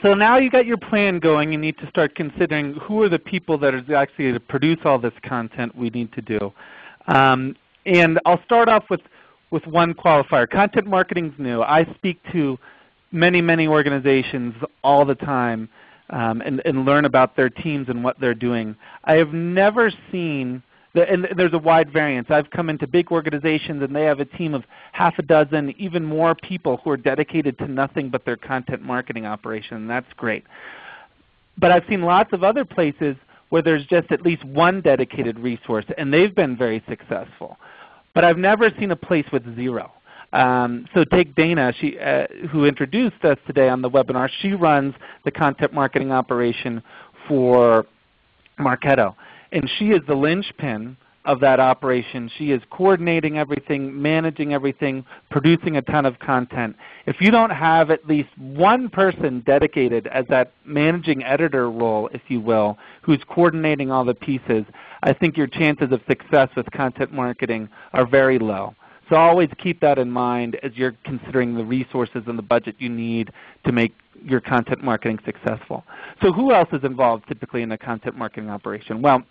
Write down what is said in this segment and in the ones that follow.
So now you got your plan going. You need to start considering who are the people that are actually to produce all this content we need to do. And I'll start off with one qualifier. Content marketing is new. I speak to many, many organizations all the time and learn about their teams and what they're doing. I have never seen, and there's a wide variance. I've come into big organizations and they have a team of half a dozen, even more people who are dedicated to nothing but their content marketing operation, and that's great. But I've seen lots of other places where there's just at least one dedicated resource, and they've been very successful. But I've never seen a place with zero. So take Dana, who introduced us today on the webinar. She runs the content marketing operation for Marketo. And she is the linchpin of that operation. She is coordinating everything, managing everything, producing a ton of content. If you don't have at least one person dedicated as that managing editor role, if you will, who's coordinating all the pieces, I think your chances of success with content marketing are very low. So always keep that in mind as you're considering the resources and the budget you need to make your content marketing successful. So who else is involved typically in a content marketing operation? Well,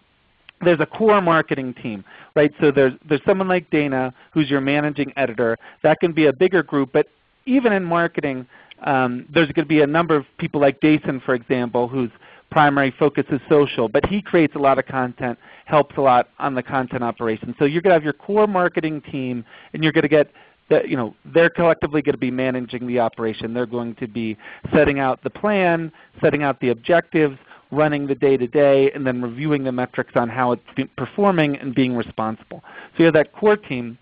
there's a core marketing team, right? So there's someone like Dana who's your managing editor. That can be a bigger group, but even in marketing, there's going to be a number of people like Jason, for example, whose primary focus is social, but he creates a lot of content, helps a lot on the content operation. So you're going to have your core marketing team, and you're going to get they're collectively going to be managing the operation. They're going to be setting out the plan, setting out the objectives, running the day-to-day, and then reviewing the metrics on how it's performing and being responsible. So you have that core team.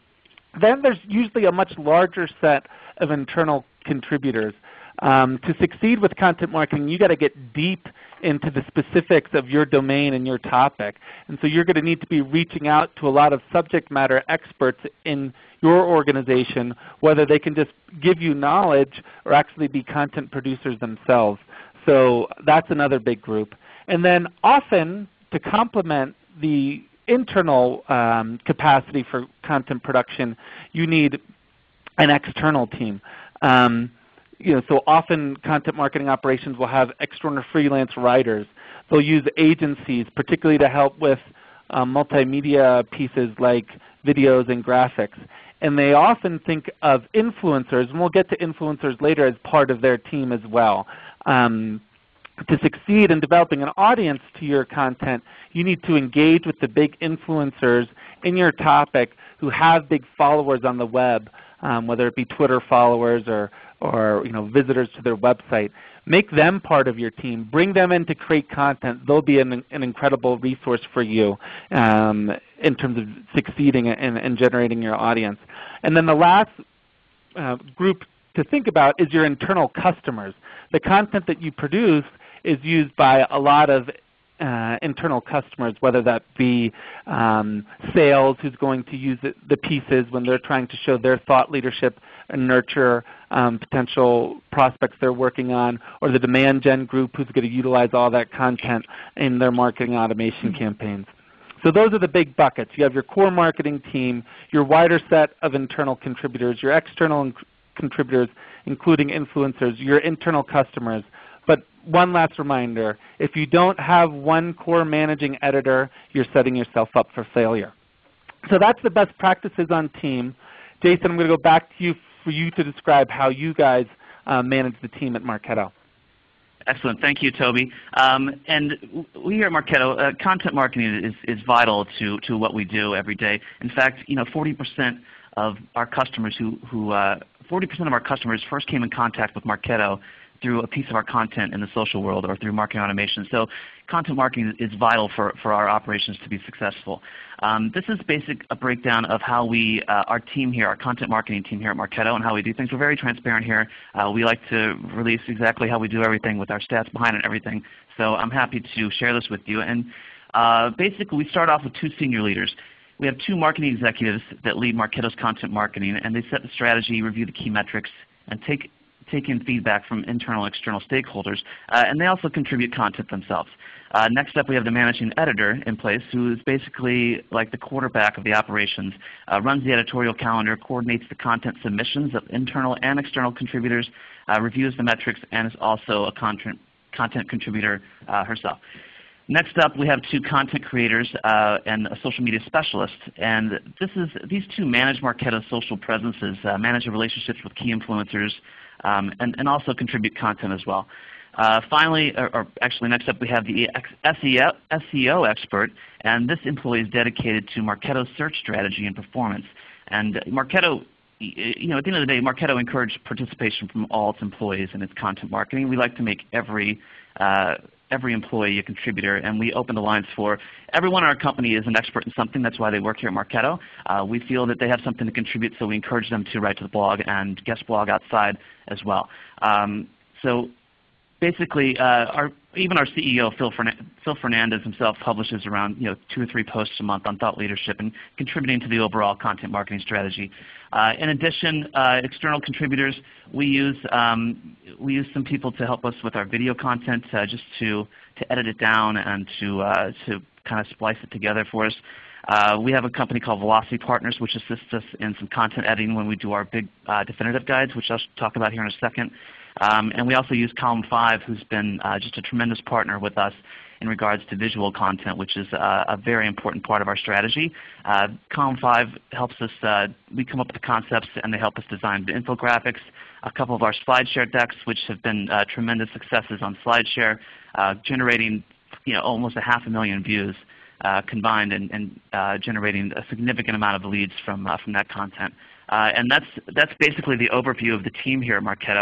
Then there's usually a much larger set of internal contributors. To succeed with content marketing, you've got to get deep into the specifics of your domain and your topic. And so you're going to need to be reaching out to a lot of subject matter experts in your organization, whether they can just give you knowledge or actually be content producers themselves. So that's another big group. And then often, to complement the internal capacity for content production, you need an external team. So often content marketing operations will have external freelance writers. They'll use agencies, particularly to help with multimedia pieces like videos and graphics. And they often think of influencers, and we'll get to influencers later, as part of their team as well. To succeed in developing an audience to your content, you need to engage with the big influencers in your topic who have big followers on the web, whether it be Twitter followers or visitors to their website. Make them part of your team. Bring them in to create content. They'll be an incredible resource for you in terms of succeeding and generating your audience. And then the last group to think about is your internal customers. The content that you produce is used by a lot of internal customers, whether that be sales, who's going to use the pieces when they're trying to show their thought leadership and nurture potential prospects they're working on, or the demand gen group who's going to utilize all that content in their marketing automation campaigns. So those are the big buckets. You have your core marketing team, your wider set of internal contributors, your external contributors, including influencers, your internal customers. But one last reminder, if you don't have one core managing editor, you're setting yourself up for failure. So that's the best practices on team. Jason, I'm going to go back to you for you to describe how you guys manage the team at Marketo. Excellent. Thank you, Toby. And we here at Marketo, content marketing is vital to what we do every day. In fact, 40% of our customers 40% of our customers first came in contact with Marketo through a piece of our content in the social world or through marketing automation. So content marketing is vital for our operations to be successful. This is a breakdown of how our team here, our content marketing team here at Marketo, and how we do things. We're very transparent here. We like to release exactly how we do everything with our stats behind it and everything. So I'm happy to share this with you. And basically we start off with 2 senior leaders. We have 2 marketing executives that lead Marketo's content marketing, and they set the strategy, review the key metrics, and take take in feedback from internal and external stakeholders, and they also contribute content themselves. Next up, we have the managing editor in place, who is basically like the quarterback of the operations, runs the editorial calendar, coordinates the content submissions of internal and external contributors, reviews the metrics, and is also a content contributor herself. Next up, we have 2 content creators and a social media specialist. And these 2 manage Marketo's social presences, manage the relationships with key influencers, and also contribute content as well. Finally, or actually next up, we have the SEO expert, and this employee is dedicated to Marketo's search strategy and performance. And Marketo, at the end of the day, Marketo encouraged participation from all its employees in its content marketing. We like to make every employee a contributor, and we open the lines for everyone in our company is an expert in something. That's why they work here at Marketo. We feel that they have something to contribute, so we encourage them to write to the blog and guest blog outside as well. So basically, even our CEO, Phil Fernandez himself, publishes around 2 or 3 posts a month on thought leadership and contributing to the overall content marketing strategy. In addition, external contributors, we use some people to help us with our video content, just to edit it down and to kind of splice it together for us. We have a company called Velocity Partners, which assists us in some content editing when we do our big definitive guides, which I'll talk about here in a second. And we also use Column 5, who's been just a tremendous partner with us in regards to visual content, which is a very important part of our strategy. Column 5 helps us, we come up with the concepts and they help us design the infographics, a couple of our SlideShare decks, which have been tremendous successes on SlideShare, generating almost 500,000 views combined and generating a significant amount of leads from that content. And that's basically the overview of the team here at Marketo.